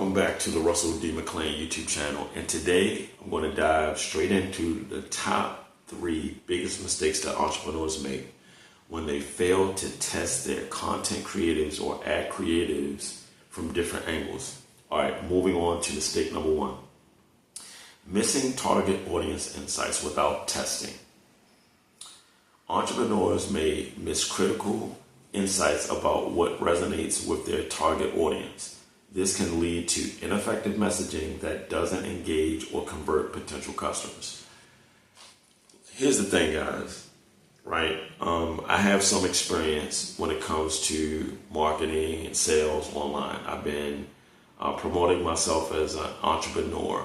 Welcome back to the Russell D. McLean YouTube channel, and today I'm going to dive straight into the top 3 biggest mistakes that entrepreneurs make when they fail to test their content creatives or ad creatives from different angles. Alright, moving on to mistake number 1. Missing target audience insights without testing. Entrepreneurs may miss critical insights about what resonates with their target audience. This can lead to ineffective messaging that doesn't engage or convert potential customers. Here's the thing, guys, right? I have some experience when it comes to marketing and sales online. I've been promoting myself as an entrepreneur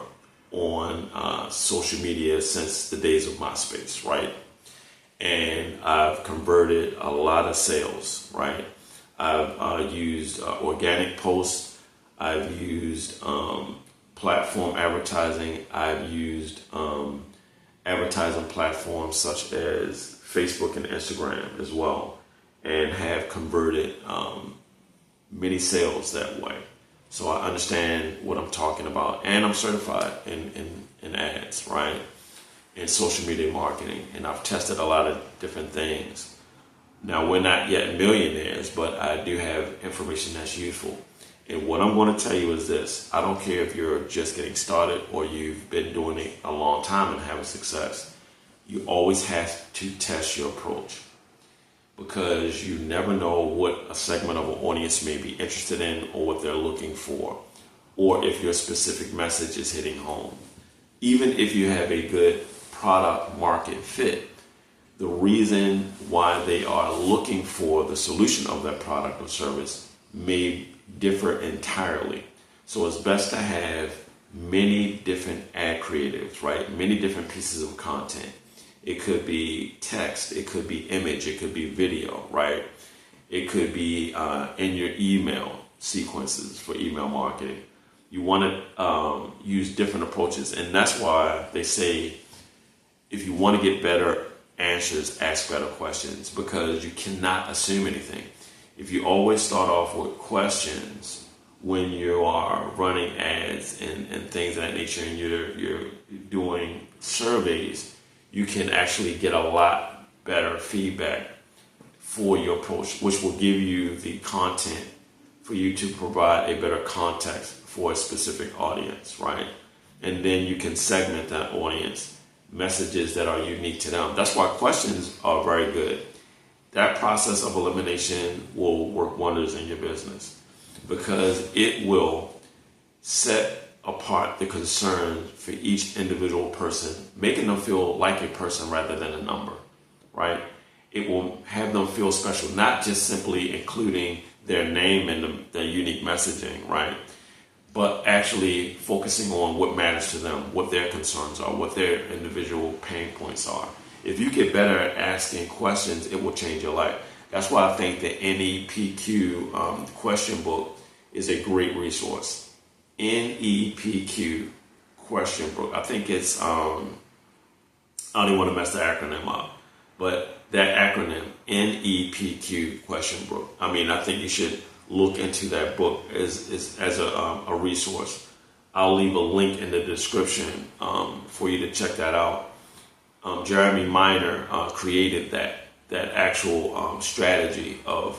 on social media since the days of MySpace, right? And I've converted a lot of sales, right? I've used organic posts. I've used platform advertising. I've used advertising platforms such as Facebook and Instagram as well, and have converted many sales that way. So I understand what I'm talking about, and I'm certified in ads, right? In social media marketing, and I've tested a lot of different things. Now, we're not yet millionaires, but I do have information that's useful. And what I'm going to tell you is this: I don't care if you're just getting started or you've been doing it a long time and having success. You always have to test your approach, because you never know what a segment of an audience may be interested in or what they're looking for, or if your specific message is hitting home. Even if you have a good product market fit, the reason why they are looking for the solution of that product or service may differ entirely. So it's best to have many different ad creatives, right? Many different pieces of content. It could be text, it could be image, it could be video, right? It could be in your email sequences for email marketing. You want to use different approaches, and that's why they say if you want to get better answers, ask better questions, because you cannot assume anything. If you always start off with questions when you are running ads and things of that nature, and you're doing surveys, you can actually get a lot better feedback for your approach, which will give you the content for you to provide a better context for a specific audience, right? And then you can segment that audience, messages that are unique to them. That's why questions are very good. That process of elimination will work wonders in your business, because it will set apart the concern for each individual person, making them feel like a person rather than a number, right? It will have them feel special, not just simply including their name and their unique messaging, right? But actually focusing on what matters to them, what their concerns are, what their individual pain points are. If you get better at asking questions, it will change your life. That's why I think the NEPQ question book is a great resource. NEPQ question book. I think it's, I don't even want to mess the acronym up, but that acronym, NEPQ question book. I mean, I think you should look into that book as a resource. I'll leave a link in the description for you to check that out. Jeremy Miner created that actual strategy of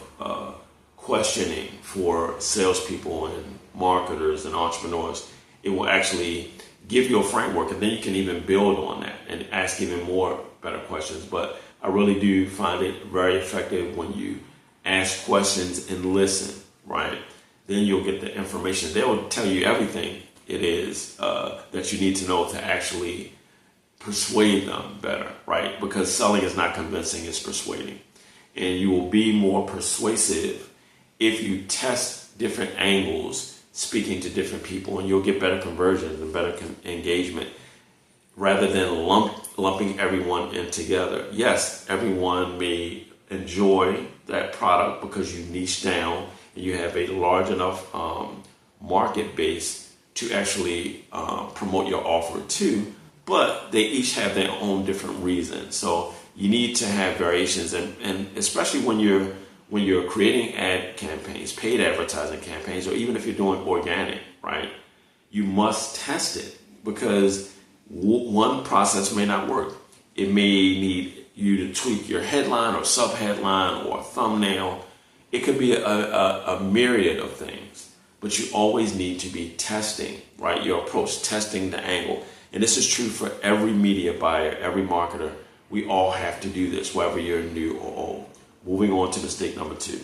questioning for salespeople and marketers and entrepreneurs. It will actually give you a framework, and then you can even build on that and ask even more better questions. But I really do find it very effective when you ask questions and listen, right? Then you'll get the information. They will tell you everything it is that you need to know to actually persuade them better, right? Because selling is not convincing, it's persuading. And you will be more persuasive if you test different angles, speaking to different people, and you'll get better conversions and better engagement, rather than lumping everyone in together. Yes, everyone may enjoy that product because you niche down and you have a large enough market base to actually promote your offer to, but they each have their own different reasons. So you need to have variations, and especially when you're creating ad campaigns, paid advertising campaigns, or even if you're doing organic, right? You must test it because one process may not work. It may need you to tweak your headline or sub-headline or thumbnail. It could be a myriad of things, but you always need to be testing, right? Your approach, testing the angle. And this is true for every media buyer, every marketer. We all have to do this, whether you're new or old. Moving on to mistake number 2.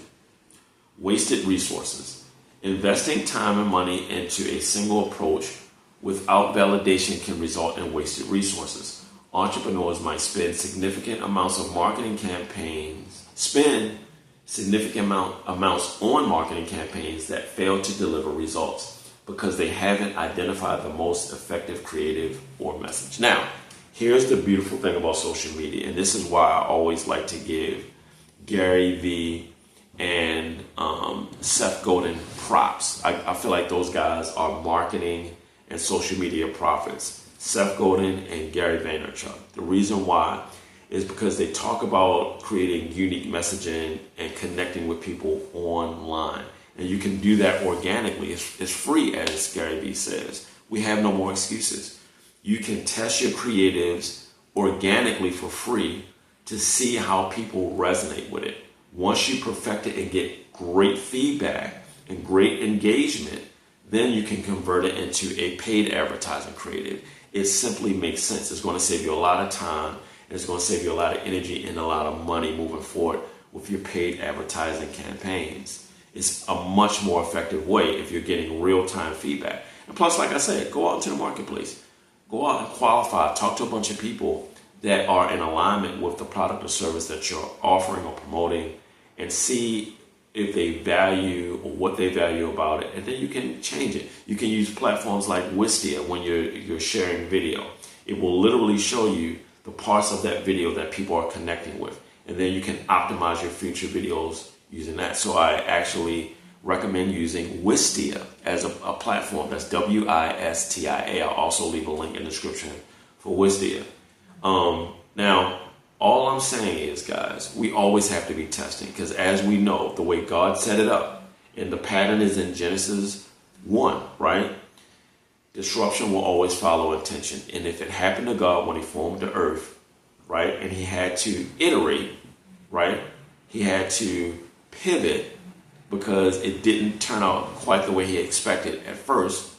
Wasted resources. Investing time and money into a single approach without validation can result in wasted resources. Entrepreneurs might spend significant amounts on marketing campaigns that fail to deliver results because they haven't identified the most effective creative or message. Now, here's the beautiful thing about social media, and this is why I always like to give Gary Vee and Seth Godin props. I feel like those guys are marketing and social media prophets. Seth Godin and Gary Vaynerchuk. The reason why is because they talk about creating unique messaging and connecting with people online. And you can do that organically. It's free, as Gary Vee says. We have no more excuses. You can test your creatives organically for free to see how people resonate with it. Once you perfect it and get great feedback and great engagement, then you can convert it into a paid advertising creative. It simply makes sense. It's going to save you a lot of time, and it's going to save you a lot of energy and a lot of money moving forward with your paid advertising campaigns. It's a much more effective way if you're getting real-time feedback. And plus, like I said, go out into the marketplace. Go out and qualify. Talk to a bunch of people that are in alignment with the product or service that you're offering or promoting, and see if they value or what they value about it, and then you can change it. You can use platforms like Wistia when you're sharing video. It will literally show you the parts of that video that people are connecting with, and then you can optimize your future videos using that. So I actually recommend using Wistia as a platform. That's Wistia. I'll also leave a link in the description for Wistia. Now, all I'm saying is, guys, we always have to be testing, because as we know, the way God set it up, and the pattern is in Genesis 1, right? Disruption will always follow intention. And if it happened to God when he formed the earth, right, and he had to iterate, right, he had to pivot because it didn't turn out quite the way he expected at first,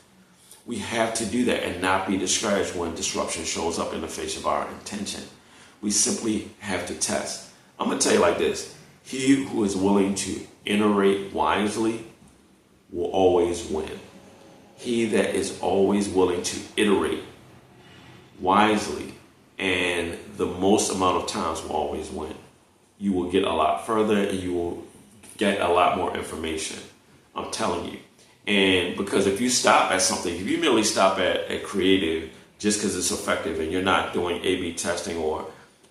we have to do that and not be discouraged when disruption shows up in the face of our intention. We simply have to test. I'm going to tell you like this. He who is willing to iterate wisely will always win. He that is always willing to iterate wisely and the most amount of times will always win. You will get a lot further and you will get a lot more information. I'm telling you. And because if you stop at something, if you merely stop at creative just because it's effective and you're not doing A/B testing or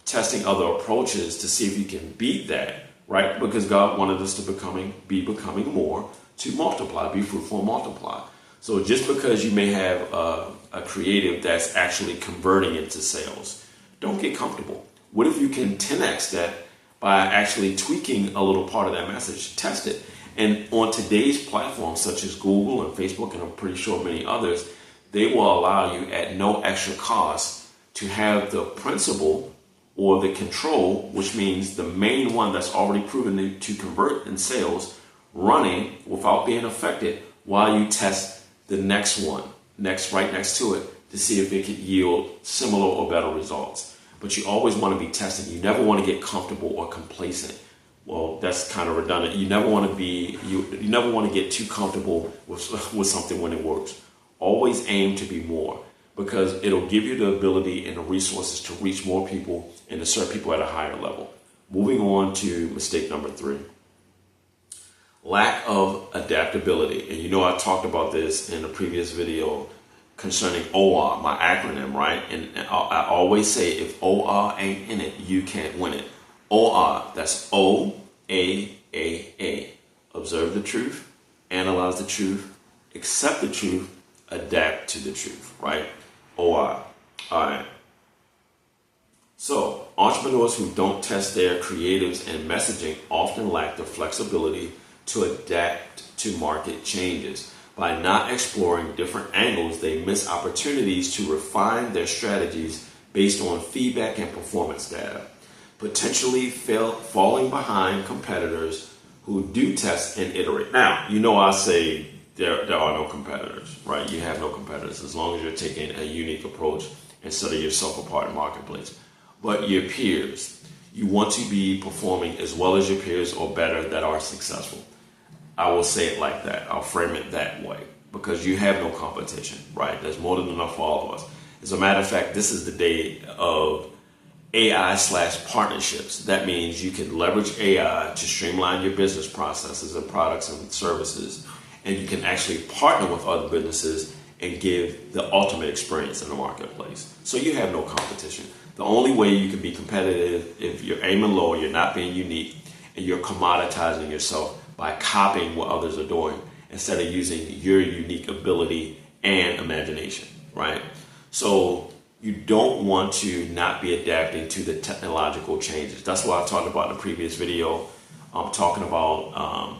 testing other approaches to see if you can beat that, right? Because God wanted us to be becoming more, to multiply, be fruitful and multiply. So just because you may have a creative that's actually converting into sales, don't get comfortable. What if you can 10x that by actually tweaking a little part of that message? Test it. And on today's platforms, such as Google and Facebook, and I'm pretty sure many others, they will allow you at no extra cost to have the principle or the control, which means the main one that's already proven to convert in sales, running without being affected while you test the next one, right next to it, to see if it could yield similar or better results. But you always want to be testing. You never want to get comfortable or complacent. Well, that's kind of redundant. You never want to you never want to get too comfortable with something when it works. Always aim to be more, because it'll give you the ability and the resources to reach more people and to serve people at a higher level. Moving on to mistake number 3. Lack of adaptability. And you know I talked about this in a previous video concerning OR, my acronym, right? And I always say if OR ain't in it, you can't win it. OR, that's OAAA. Observe the truth, analyze the truth, accept the truth, adapt to the truth, right? OR. All right. So, entrepreneurs who don't test their creatives and messaging often lack the flexibility to adapt to market changes. By not exploring different angles, they miss opportunities to refine their strategies based on feedback and performance data, potentially falling behind competitors who do test and iterate. Now, I say there are no competitors, right? You have no competitors as long as you're taking a unique approach and setting yourself apart in the marketplace. But your peers, you want to be performing as well as your peers or better that are successful. I will say it like that. I'll frame it that way because you have no competition, right? There's more than enough for all of us. As a matter of fact, this is the day of AI/partnerships. That means you can leverage AI to streamline your business processes and products and services, and you can actually partner with other businesses and give the ultimate experience in the marketplace. So you have no competition. The only way you can be competitive if you're aiming low, you're not being unique, and you're commoditizing yourself by copying what others are doing instead of using your unique ability and imagination, right? So you don't want to not be adapting to the technological changes. That's what I talked about in the previous video. I'm talking about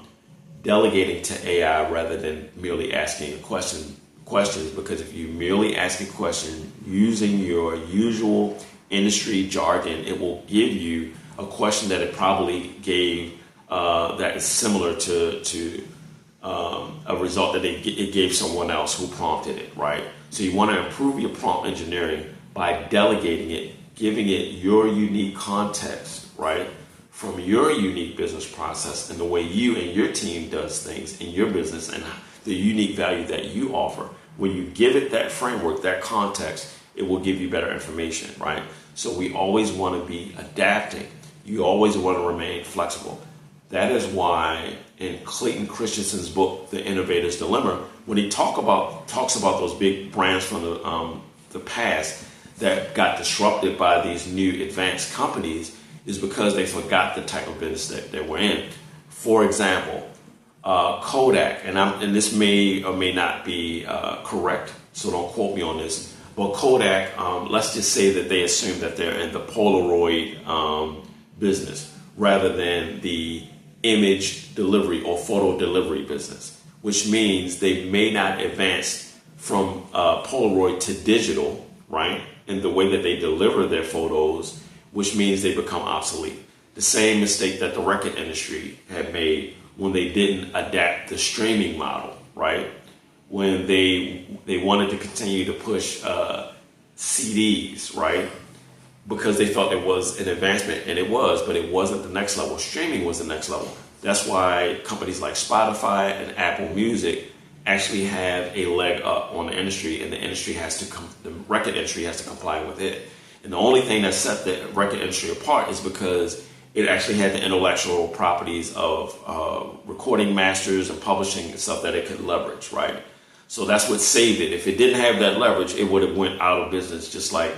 delegating to AI rather than merely asking questions, because if you merely ask a question using your usual industry jargon, it will give you a question that it probably gave that is similar to a result that it gave someone else who prompted it, right? So you want to improve your prompt engineering by delegating it, giving it your unique context, right? From your unique business process and the way you and your team does things in your business and the unique value that you offer. When you give it that framework, that context, it will give you better information, right? So we always want to be adapting. You always want to remain flexible. That is why in Clayton Christensen's book, The Innovator's Dilemma, when he talks about those big brands from the past that got disrupted by these new advanced companies, is because they forgot the type of business that they were in. For example, Kodak, and this may or may not be correct, so don't quote me on this, but Kodak, let's just say that they assume that they're in the Polaroid business rather than the image delivery or photo delivery business, which means they may not advance from Polaroid to digital, right, in the way that they deliver their photos, which means they become obsolete. The same mistake that the record industry had made when they didn't adapt the streaming model, right? When they wanted to continue to push CDs, right? Because they thought it was an advancement, and it was, but it wasn't the next level. Streaming was the next level. That's why companies like Spotify and Apple Music actually have a leg up on the industry, and the record industry has to comply with it. And the only thing that set the record industry apart is because it actually had the intellectual properties of recording masters and publishing and stuff that it could leverage, right? So that's what saved it. If it didn't have that leverage, it would have went out of business, just like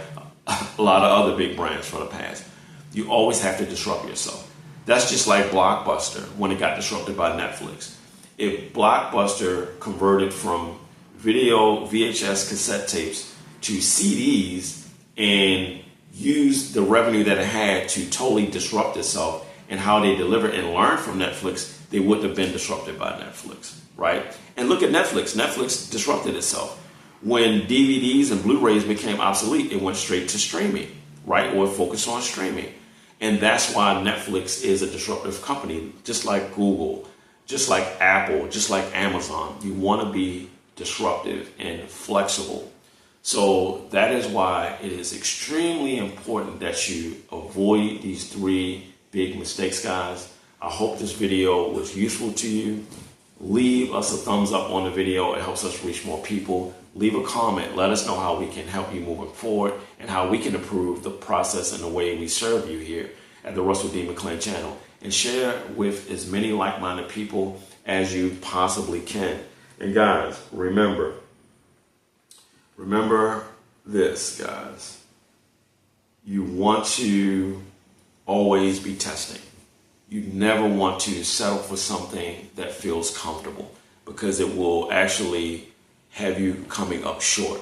a lot of other big brands from the past. You always have to disrupt yourself. That's just like Blockbuster when it got disrupted by Netflix. If Blockbuster converted from video VHS cassette tapes to CDs and used the revenue that it had to totally disrupt itself and how they deliver and learn from Netflix, they wouldn't have been disrupted by Netflix, right? And look at Netflix. Netflix disrupted itself. When DVDs and Blu-rays became obsolete, it went straight to streaming, right? Or focused on streaming. And that's why Netflix is a disruptive company, just like Google, just like Apple, just like Amazon. You want to be disruptive and flexible. So that is why it is extremely important that you avoid these 3 big mistakes, guys. I hope this video was useful to you. Leave us a thumbs up on the video. It helps us reach more people. Leave a comment. Let us know how we can help you moving forward and how we can improve the process and the way we serve you here at the Russell D. McClin channel. And share with as many like-minded people as you possibly can. And guys, remember this, guys. You want to always be testing. You never want to settle for something that feels comfortable, because it will actually have you coming up short.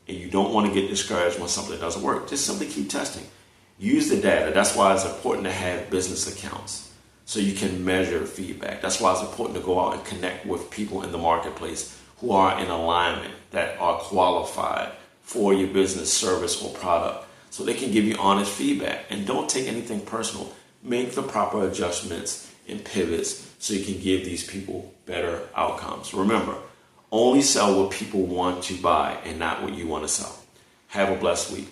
And you don't want to get discouraged when something doesn't work. Just simply keep testing. Use the data. That's why it's important to have business accounts so you can measure feedback. That's why it's important to go out and connect with people in the marketplace who are in alignment, that are qualified for your business, service, or product, so they can give you honest feedback. And don't take anything personal. Make the proper adjustments and pivots so you can give these people better outcomes. Remember, only sell what people want to buy and not what you want to sell. Have a blessed week.